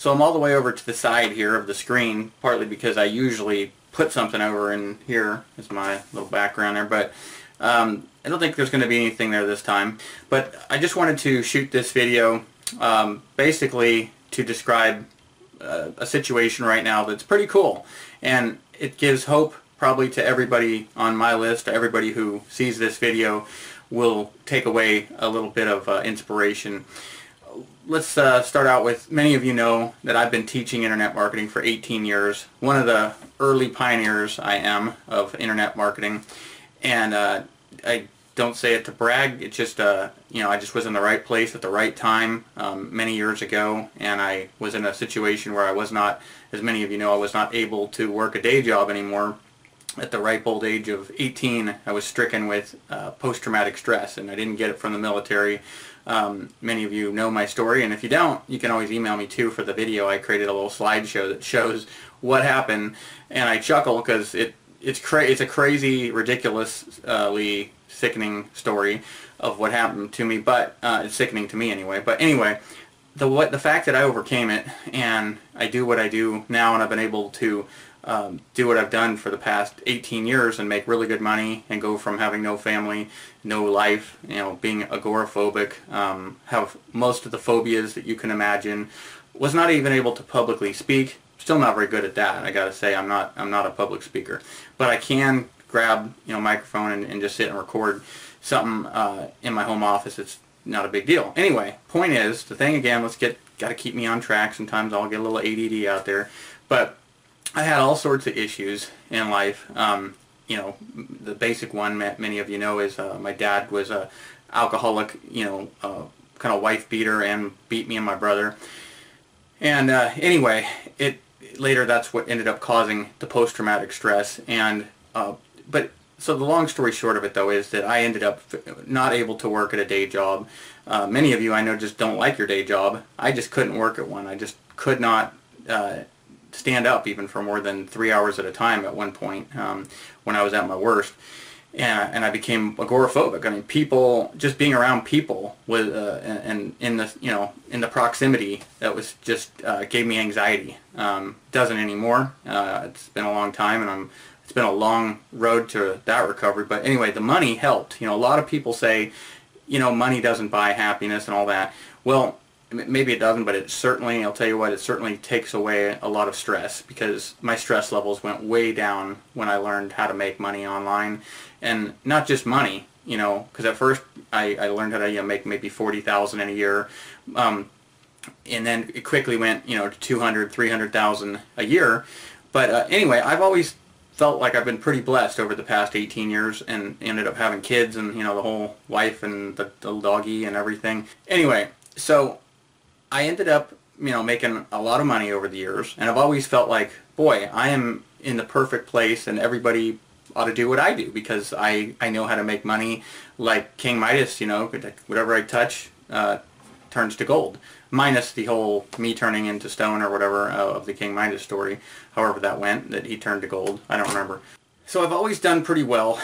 So I'm all the way over to the side here of the screen, partly because I usually put something over in here as my little background there, but I don't think there's going to be anything there this time. But I just wanted to shoot this video basically to describe a situation right now that's pretty cool, and it gives hope probably to everybody on my list. Everybody who sees this video will take away a little bit of inspiration. Let's start out with, many of you know that I've been teaching internet marketing for 18 years. One of the early pioneers I am of internet marketing, and I don't say it to brag. It's just you know, I just was in the right place at the right time many years ago, and I was in a situation where I was not, as many of you know, I was not able to work a day job anymore. At the ripe old age of 18, I was stricken with post-traumatic stress, and I didn't get it from the military. Many of you know my story, and if you don't, you can always email me too for the video. I created a little slideshow that shows what happened, and I chuckle because it's a crazy, ridiculously sickening story of what happened to me, but it's sickening to me anyway. But anyway, the fact that I overcame it, and I do what I do now, and I've been able to do what I've done for the past 18 years and make really good money, and go from having no family, no life, you know, being agoraphobic, have most of the phobias that you can imagine, was not even able to publicly speak. Still not very good at that. I gotta say, I'm not a public speaker, but I can grab, you know, microphone and just sit and record something in my home office. It's not a big deal. Anyway, point is, the thing again, gotta keep me on track. Sometimes I'll get a little ADD out there, but I had all sorts of issues in life. You know, the basic one, many of you know, is my dad was a alcoholic, you know, kind of wife beater, and beat me and my brother. And anyway, later that's what ended up causing the post-traumatic stress. And but so the long story short of it, though, is that I ended up not able to work at a day job. Many of you I know just don't like your day job. I just couldn't work at one. I just could not stand up even for more than 3 hours at a time at one point when I was at my worst. And I became agoraphobic. I mean, people, just being around people with and in the, you know, in the proximity, that was just gave me anxiety. Doesn't anymore. It's been a long time, and it's been a long road to that recovery. But anyway, the money helped. You know, a lot of people say, you know, money doesn't buy happiness and all that. Well, maybe it doesn't, but it certainly, I'll tell you what, it certainly takes away a lot of stress, because my stress levels went way down when I learned how to make money online. And not just money, you know, because at first I learned how to, you know, make maybe $40,000 in a year, and then it quickly went, you know, to 200, 300,000 a year. But anyway, I've always felt like I've been pretty blessed over the past 18 years, and ended up having kids, and, you know, the whole wife and the doggy and everything. Anyway, so I ended up, you know, making a lot of money over the years, and I've always felt like, boy, I am in the perfect place, and everybody ought to do what I do, because I know how to make money like King Midas. You know, whatever I touch turns to gold, minus the whole me turning into stone or whatever of the King Midas story, however that went, that he turned to gold. I don't remember. So I've always done pretty well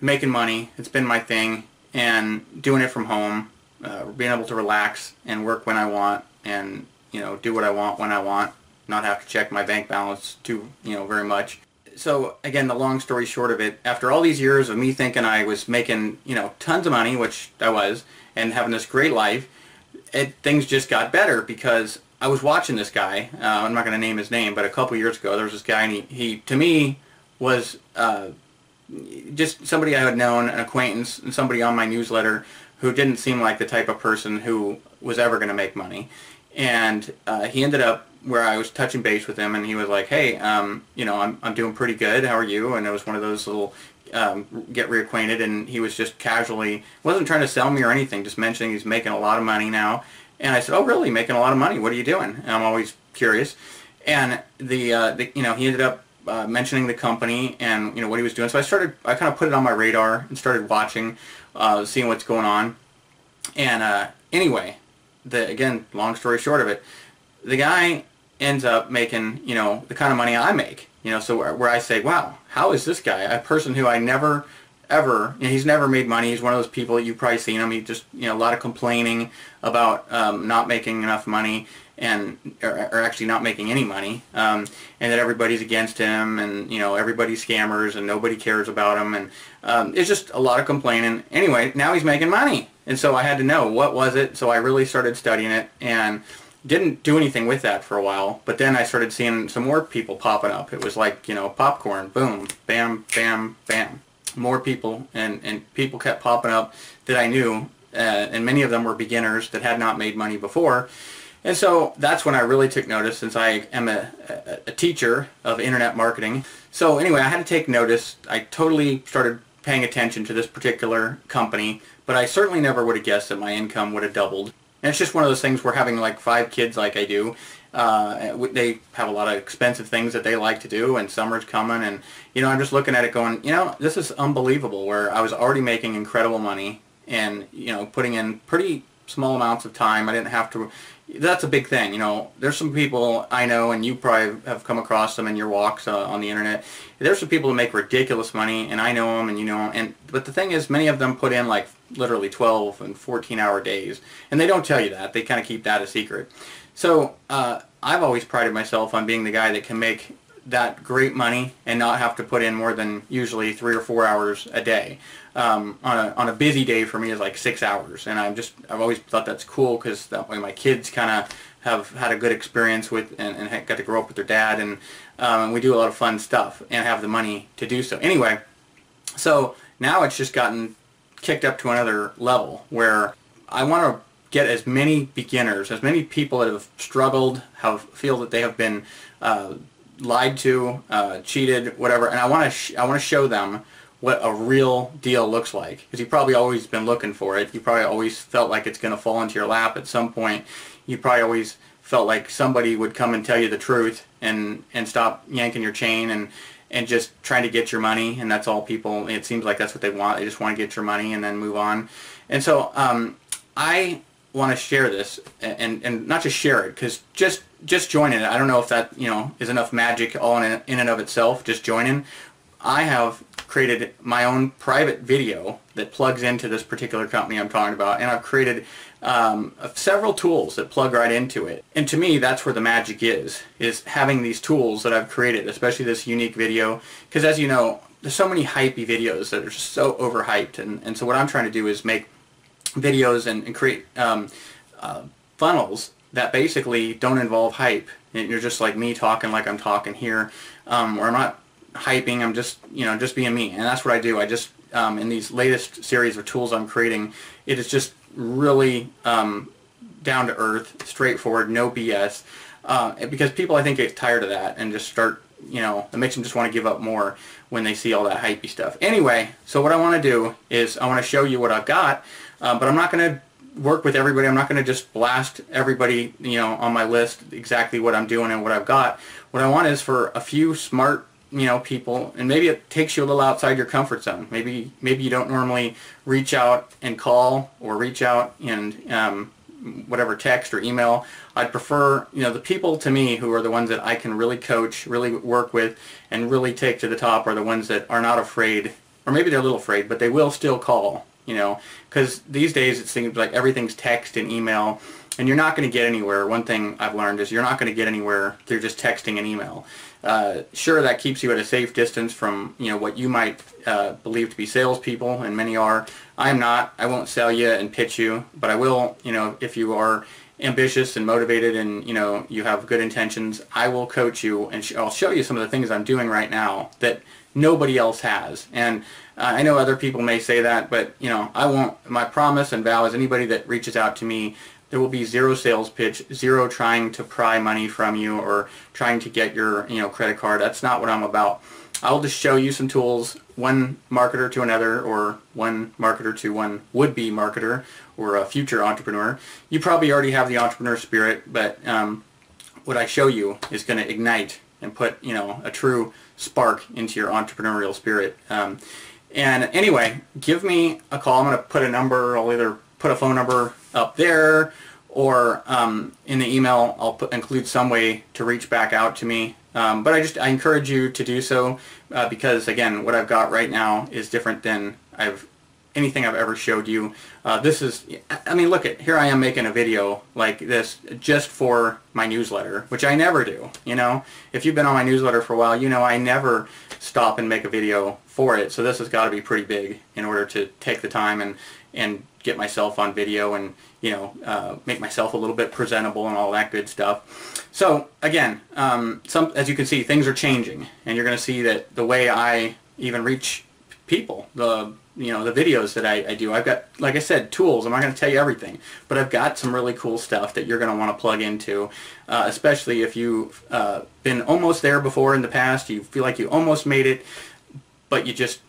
making money. It's been my thing, and doing it from home, being able to relax and work when I want, and, you know, do what I want when I want, not have to check my bank balance too, you know, very much. So again, the long story short of it, after all these years of me thinking I was making, you know, tons of money, which I was, and having this great life, things just got better, because I was watching this guy. I'm not going to name his name, but a couple years ago there was this guy, and he to me was just somebody I had known, an acquaintance, and somebody on my newsletter who didn't seem like the type of person who was ever going to make money. And he ended up where I was touching base with him, and he was like, hey, you know, I'm doing pretty good, how are you? And it was one of those little get reacquainted, and he was just casually, wasn't trying to sell me or anything, just mentioning he's making a lot of money now. And I said, oh really, making a lot of money, what are you doing? And I'm always curious. And you know, he ended up mentioning the company and, you know, what he was doing. So I kind of put it on my radar and started watching, seeing what's going on. And anyway, again, long story short of it, the guy ends up making, you know, the kind of money I make. You know, so where I say, wow, how is this guy, a person who I never, ever, you know, he's never made money. He's one of those people, you've probably seen him, he just, you know, a lot of complaining about not making enough money. and are actually not making any money, and that everybody's against him, and everybody's scammers and nobody cares about him, and it's just a lot of complaining. Anyway, now he's making money, and so I had to know what was it. So I really started studying it and didn't do anything with that for a while, but then I started seeing some more people popping up. It was like, popcorn, boom, bam, bam, bam. More people, and people kept popping up that I knew, and many of them were beginners that had not made money before. And so that's when I really took notice, since I am a teacher of internet marketing. So anyway, I had to take notice. I totally started paying attention to this particular company, but I certainly never would have guessed that my income would have doubled. And it's just one of those things where having like 5 kids like I do, they have a lot of expensive things that they like to do, and summer's coming, and I'm just looking at it going, this is unbelievable, where I was already making incredible money and putting in pretty small amounts of time. I didn't have to. That's a big thing. There's some people I know, and you probably have come across them in your walks on the internet. There's some people who make ridiculous money, and I know them, and you know them. But the thing is, many of them put in like literally 12 and 14-hour days, and they don't tell you that. They kind of keep that a secret. So I've always prided myself on being the guy that can make that great money and not have to put in more than usually 3 or 4 hours a day. On a busy day for me is like 6 hours, and I've always thought that's cool, because that way my kids kind of have had a good experience with and got to grow up with their dad, and we do a lot of fun stuff and have the money to do so. Anyway, so now it's just gotten kicked up to another level where I want to get as many beginners, as many people that have struggled, feel that they have been lied to, cheated, whatever, and I want to show them what a real deal looks like, because you've probably always been looking for it. You probably always felt like it's going to fall into your lap at some point. You probably always felt like somebody would come and tell you the truth and stop yanking your chain and just trying to get your money, and that's all people, it seems like that's what they want. They just want to get your money and then move on. And so I want to share this, and not just share it, because just joining it, I don't know if that is enough magic all in and of itself, just joining. I have created my own private video that plugs into this particular company I'm talking about, and I've created several tools that plug right into it. And to me, that's where the magic is having these tools that I've created, especially this unique video, because as you know, there's so many hypey videos that are just so overhyped, and so what I'm trying to do is make videos and create funnels that basically don't involve hype, and you're just like me talking like I'm talking here, where I'm not hyping, I'm just just being me. And that's what I do. I just in these latest series of tools I'm creating, it is just really down to earth, straightforward, no BS, because people, I think, get tired of that and just start, it makes them just want to give up more when they see all that hypey stuff. Anyway, so what I want to do is I want to show you what I've got, but I'm not going to work with everybody. I'm not going to just blast everybody on my list exactly what I'm doing and what I've got. What I want is for a few smart people, and maybe it takes you a little outside your comfort zone. Maybe you don't normally reach out and call, or reach out and whatever, text or email. I'd prefer, the people to me who are the ones that I can really coach, really work with, and really take to the top are the ones that are not afraid, or maybe they're a little afraid, but they will still call, because these days it seems like everything's text and email, and you're not going to get anywhere. One thing I've learned is you're not going to get anywhere through just texting and email. Sure, that keeps you at a safe distance from what you might believe to be salespeople, and many are. I am not. I won't sell you and pitch you, but I will. If you are ambitious and motivated, and you have good intentions, I will coach you, and I'll show you some of the things I'm doing right now that nobody else has. And I know other people may say that, but I won't. My promise and vow is anybody that reaches out to me, there will be zero sales pitch, zero trying to pry money from you or trying to get your credit card. That's not what I'm about. I'll just show you some tools, one marketer to another, or one marketer to one would-be marketer or a future entrepreneur. You probably already have the entrepreneur spirit, but what I show you is going to ignite and put a true spark into your entrepreneurial spirit. And anyway, give me a call. I'm going to put a number. I'll either put a phone number up there, or in the email I'll include some way to reach back out to me. But I encourage you to do so, because again, what I've got right now is different than I've anything I've ever showed you. This is, I mean, look at, here I am making a video like this just for my newsletter, which I never do, you know. If you've been on my newsletter for a while, you know I never stop and make a video for it. So this has got to be pretty big in order to take the time and get myself on video and, you know, make myself a little bit presentable and all that good stuff. So again, as you can see, things are changing, and you're going to see that the way I even reach people, the videos that I do, I've got, like I said, tools. I'm not going to tell you everything, but I've got some really cool stuff that you're going to want to plug into, especially if you've been almost there before in the past. You feel like you almost made it, but you just,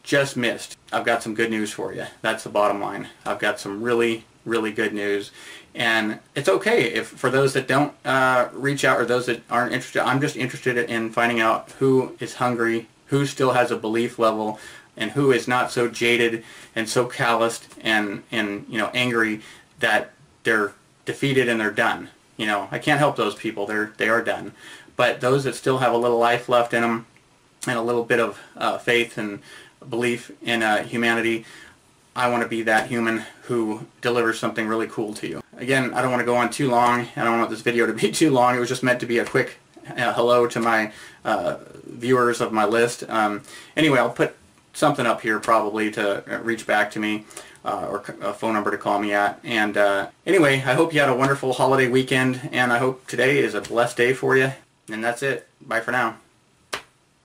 just missed. I've got some good news for you. That's the bottom line. I've got some really, really good news. And it's okay if, for those that don't reach out, or those that aren't interested, I'm just interested in finding out who is hungry, who still has a belief level, and who is not so jaded and so calloused and angry that they're defeated and they're done. I can't help those people. They are done. But those that still have a little life left in them and a little bit of faith and belief in humanity, I want to be that human who delivers something really cool to you. Again, I don't want to go on too long. I don't want this video to be too long. It was just meant to be a quick hello to my viewers of my list. Anyway, I'll put something up here probably to reach back to me, or a phone number to call me at. And anyway, I hope you had a wonderful holiday weekend, and I hope today is a blessed day for you. And that's it. Bye for now.